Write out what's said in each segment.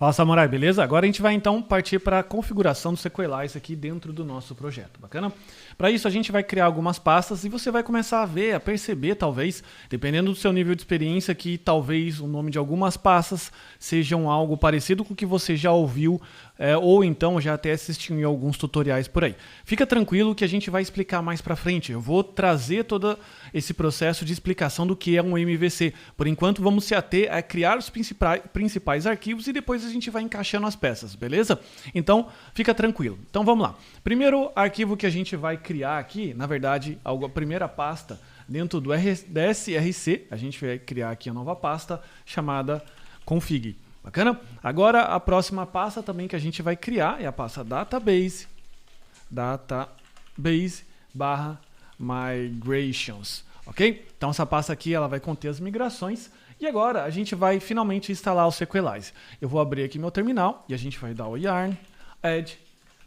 Fala, Samurai, beleza? Agora a gente vai então partir para a configuração do SQLite aqui dentro do nosso projeto, bacana? Para isso a gente vai criar algumas pastas e você vai começar a ver, a perceber talvez, dependendo do seu nível de experiência, que talvez o nome de algumas pastas sejam algo parecido com o que você já ouviu ou então já até assistiu em alguns tutoriais por aí. Fica tranquilo que a gente vai explicar mais para frente, eu vou trazer todo esse processo de explicação do que é um MVC. Por enquanto vamos se ater a criar os principais arquivos e depois a gente vai encaixando as peças, beleza? Então, fica tranquilo. Então, vamos lá. Primeiro arquivo que a gente vai criar aqui, na verdade, a primeira pasta dentro do SRC, a gente vai criar aqui a nova pasta chamada config. Bacana? Agora, a próxima pasta também que a gente vai criar é a pasta database/migrations, ok? Então, essa pasta aqui ela vai conter as migrações. E agora a gente vai finalmente instalar o SQLite. Eu vou abrir aqui meu terminal e a gente vai dar o yarn add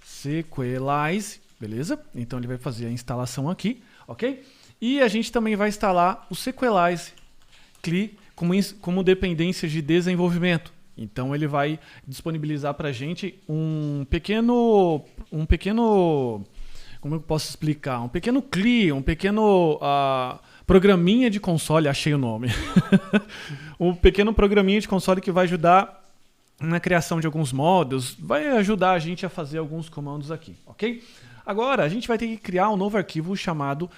SQLite, beleza? Então ele vai fazer a instalação aqui, ok? E a gente também vai instalar o SQLite CLI como dependência de desenvolvimento. Então ele vai disponibilizar para a gente um pequeno, como eu posso explicar? Um pequeno CLI, um pequeno programinha de console, achei o nome. Um pequeno programinha de console que vai ajudar na criação de alguns módulos, vai ajudar a gente a fazer alguns comandos aqui, ok? Agora a gente vai ter que criar um novo arquivo chamado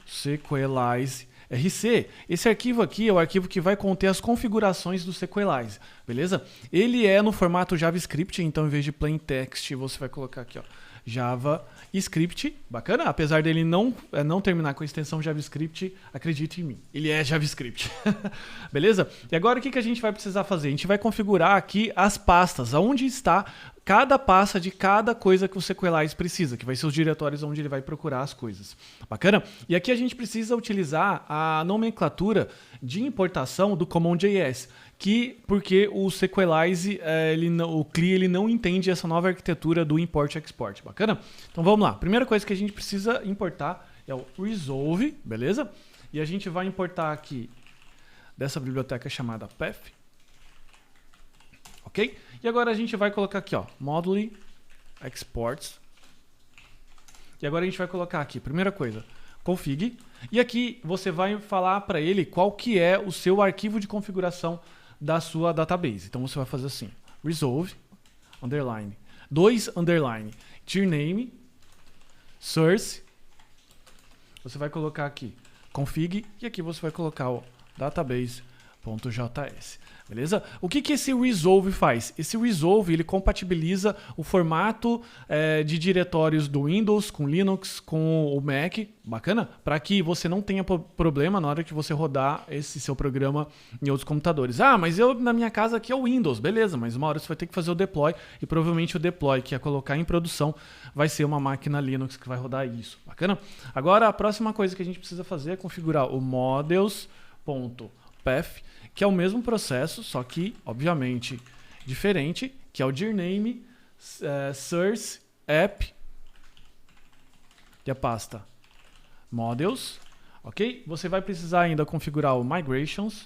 .sqlite RC. Esse arquivo aqui é o arquivo que vai conter as configurações do SQLite, beleza? Ele é no formato JavaScript, então em vez de plain text você vai colocar aqui, ó, JavaScript, bacana? Apesar dele não terminar com a extensão JavaScript, acredite em mim, ele é JavaScript. Beleza? E agora o que a gente vai precisar fazer? A gente vai configurar aqui as pastas, aonde está cada pasta de cada coisa que o SQLite precisa, que vai ser os diretórios onde ele vai procurar as coisas. Bacana? E aqui a gente precisa utilizar a nomenclatura de importação do CommonJS, porque o SQLite, o CLI, ele não entende essa nova arquitetura do import-export. Bacana? Então vamos lá. Primeira coisa que a gente precisa importar é o resolve, beleza? E a gente vai importar aqui dessa biblioteca chamada path. Ok? E agora a gente vai colocar aqui, ó, module exports. E agora a gente vai colocar aqui, primeira coisa, config. E aqui você vai falar para ele qual que é o seu arquivo de configuração da sua database. Então você vai fazer assim, resolve, underline, 2 underline, tier name, source. Você vai colocar aqui, config, e aqui você vai colocar o database.js. Beleza? O que esse resolve faz? Esse resolve ele compatibiliza o formato de diretórios do Windows com Linux, com o Mac, bacana? Para que você não tenha problema na hora que você rodar esse seu programa em outros computadores. Ah, mas na minha casa aqui é o Windows, beleza, mas uma hora você vai ter que fazer o deploy e provavelmente o deploy que é colocar em produção vai ser uma máquina Linux que vai rodar isso, bacana? Agora a próxima coisa que a gente precisa fazer é configurar o models.path, que é o mesmo processo, só que, obviamente, diferente, que é o dirname, source, app, e a pasta models, ok? Você vai precisar ainda configurar o migrations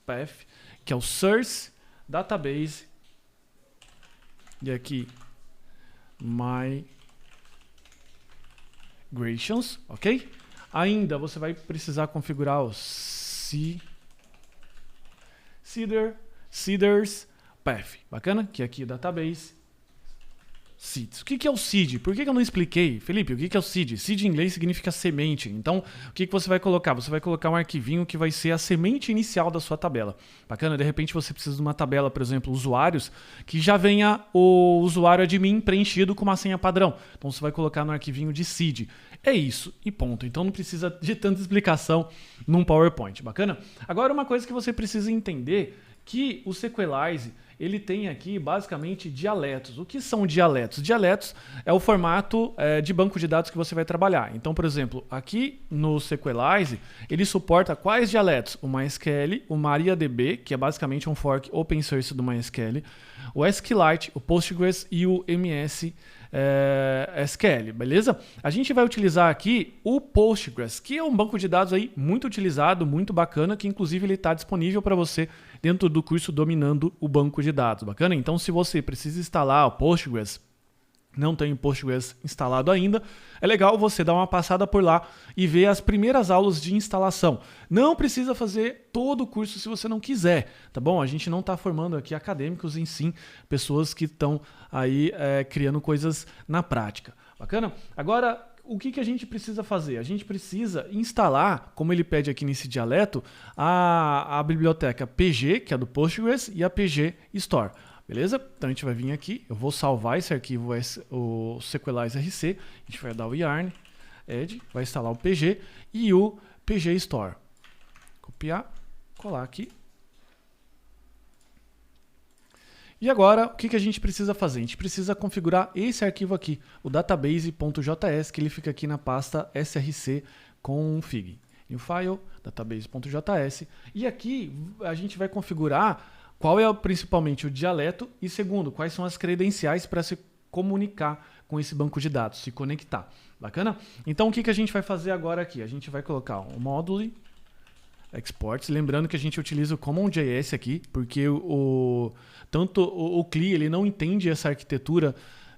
path, que é o source, database, e aqui, migrations, ok? Ainda você vai precisar configurar o seeders path, bacana? Que aqui é o database seeds. O que é o seed? Por que eu não expliquei? Felipe, o que é o seed? Seed em inglês significa semente. Então, o que você vai colocar? Você vai colocar um arquivinho que vai ser a semente inicial da sua tabela. Bacana? De repente você precisa de uma tabela, por exemplo, usuários, que já venha o usuário admin preenchido com uma senha padrão. Então, você vai colocar no arquivinho de seed. É isso e ponto. Então, não precisa de tanta explicação num PowerPoint. Bacana? Agora, uma coisa que você precisa entender que o SQLite ele tem aqui basicamente dialetos. O que são dialetos? Dialetos é o formato de banco de dados que você vai trabalhar. Então, por exemplo, aqui no SQLite, ele suporta quais dialetos? O MySQL, o MariaDB, que é basicamente um fork open source do MySQL, o SQLite, o Postgres e o MS SQL, beleza? A gente vai utilizar aqui o Postgres, que é um banco de dados aí muito utilizado, muito bacana, que inclusive ele está disponível para você dentro do curso Dominando o Banco de Dados, bacana? Então, se você precisa instalar o Postgres, não tem o Postgres instalado ainda, é legal você dar uma passada por lá e ver as primeiras aulas de instalação. Não precisa fazer todo o curso se você não quiser, tá bom? A gente não está formando aqui acadêmicos, em sim, pessoas que estão aí criando coisas na prática. Bacana? Agora, o que a gente precisa fazer? A gente precisa instalar, como ele pede aqui nesse dialeto, a biblioteca PG, que é do Postgres, e a PG Store. Beleza? Então a gente vai vir aqui, eu vou salvar esse arquivo, o Sequelize RC, a gente vai dar o yarn, add, vai instalar o PG e o PG Store. Copiar, colar aqui. E agora, o que a gente precisa fazer? A gente precisa configurar esse arquivo aqui, o database.js, que ele fica aqui na pasta src config. New file, database.js. E aqui a gente vai configurar qual é principalmente o dialeto e, segundo, quais são as credenciais para se comunicar com esse banco de dados, se conectar. Bacana? Então, o que a gente vai fazer agora aqui? A gente vai colocar o módulo exports, lembrando que a gente utiliza o CommonJS aqui, porque tanto o CLI ele não entende essa arquitetura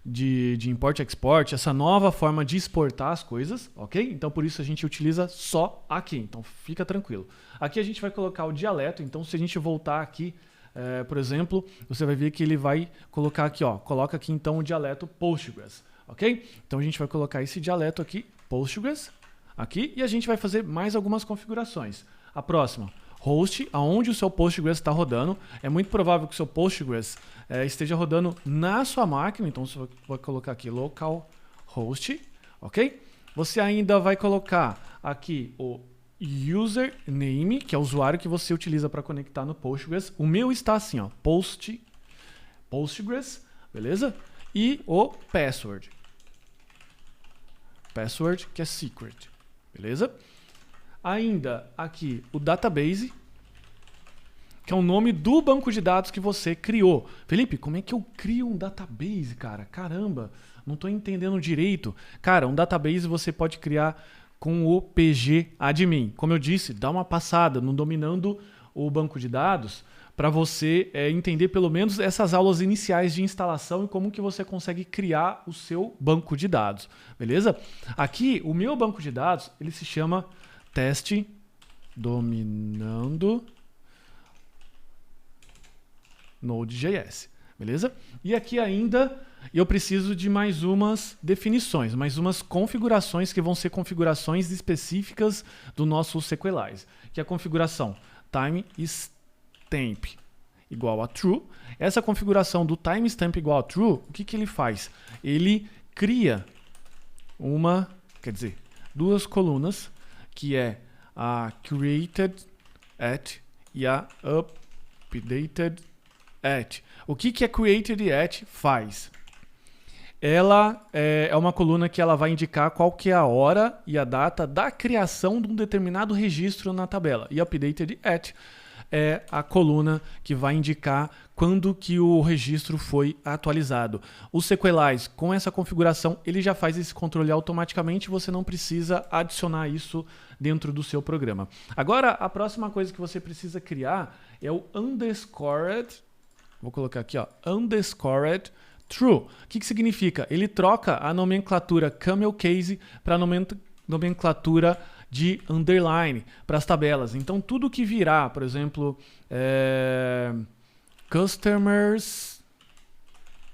de import-export, essa nova forma de exportar as coisas, ok? Então, por isso a gente utiliza só aqui, então fica tranquilo. Aqui a gente vai colocar o dialeto, então se a gente voltar aqui, por exemplo, você vai ver que ele vai colocar aqui, ó, coloca aqui então o dialeto Postgres, ok? Então a gente vai colocar esse dialeto aqui, Postgres, aqui, e a gente vai fazer mais algumas configurações. A próxima, host, aonde o seu Postgres está rodando. É muito provável que o seu Postgres esteja rodando na sua máquina, então você vai colocar aqui localhost, ok? Você ainda vai colocar aqui o username, que é o usuário que você utiliza para conectar no Postgres. O meu está assim, ó, Postgres, beleza? E o password. Password, que é secret, beleza? Ainda aqui o database, que é o nome do banco de dados que você criou. Felipe, como é que eu crio um database, cara? Caramba, não estou entendendo direito. Cara, um database você pode criar com o PG admin. Como eu disse, dá uma passada no Dominando o Banco de Dados para você entender pelo menos essas aulas iniciais de instalação e como que você consegue criar o seu banco de dados, beleza? Aqui, o meu banco de dados, ele se chama Teste Dominando Node.js, beleza? E aqui ainda eu preciso de mais umas definições, mais umas configurações que vão ser configurações específicas do nosso Sequelize, que é a configuração timestamp igual a true. Essa configuração do timestamp igual a true, o que ele faz? Ele cria duas colunas, que é a created at e a updated at. O que a created at faz? Ela é uma coluna que ela vai indicar qual que é a hora e a data da criação de um determinado registro na tabela. E updated at é a coluna que vai indicar quando que o registro foi atualizado. O Sequelize, com essa configuração, ele já faz esse controle automaticamente, você não precisa adicionar isso dentro do seu programa. Agora, a próxima coisa que você precisa criar é o underscored, vou colocar aqui, ó, underscored true. O que significa? Ele troca a nomenclatura camel case para a nomenclatura de underline para as tabelas. Então, tudo que virar, por exemplo, customers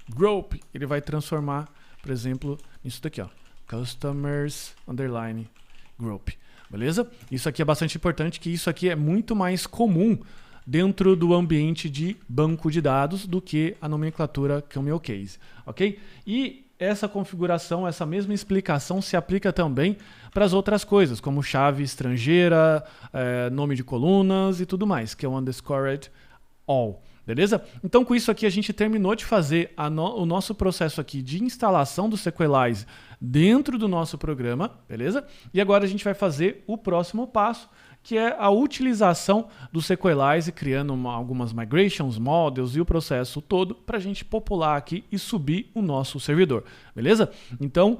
group, ele vai transformar, por exemplo, nisso daqui, ó, customers underline group. Beleza? Isso aqui é bastante importante, que isso aqui é muito mais comum dentro do ambiente de banco de dados do que a nomenclatura camel case, ok? E essa configuração, essa mesma explicação se aplica também para as outras coisas, como chave estrangeira, nome de colunas e tudo mais, que é o underscored all, beleza? Então, com isso aqui, a gente terminou de fazer o nosso processo aqui de instalação do Sequelize dentro do nosso programa, beleza? E agora a gente vai fazer o próximo passo, que é a utilização do Sequelize, criando algumas migrations, models e o processo todo para a gente popular aqui e subir o nosso servidor, beleza? Então,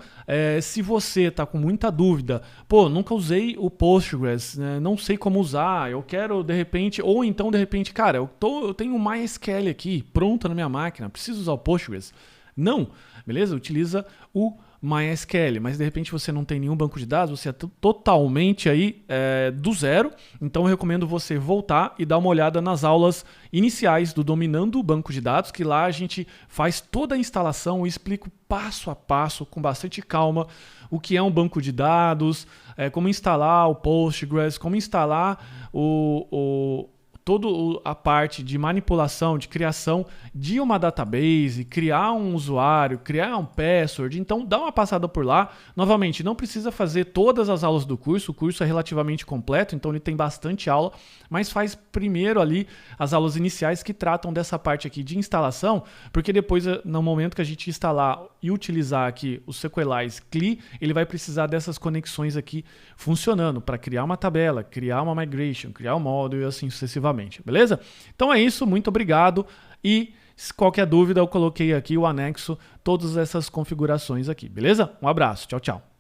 se você está com muita dúvida, pô, nunca usei o Postgres, né, não sei como usar, eu quero de repente, ou então de repente, cara, eu tenho o MySQL aqui pronto na minha máquina, preciso usar o Postgres? Não, beleza? Utiliza o MySQL, mas de repente você não tem nenhum banco de dados, você é totalmente aí do zero, então eu recomendo você voltar e dar uma olhada nas aulas iniciais do Dominando o Banco de Dados, que lá a gente faz toda a instalação, eu explico passo a passo, com bastante calma, o que é um banco de dados, como instalar o Postgres, como instalar toda a parte de manipulação, de criação de uma database, criar um usuário, criar um password. Então, dá uma passada por lá. Novamente, não precisa fazer todas as aulas do curso. O curso é relativamente completo, então ele tem bastante aula, mas faz primeiro ali as aulas iniciais que tratam dessa parte aqui de instalação, porque depois, no momento que a gente instalar e utilizar aqui o Sequelize CLI, ele vai precisar dessas conexões aqui funcionando para criar uma tabela, criar uma migration, criar um módulo e assim sucessivamente. Beleza? Então é isso, muito obrigado e se qualquer dúvida eu coloquei aqui o anexo, todas essas configurações aqui, beleza? Um abraço, tchau, tchau.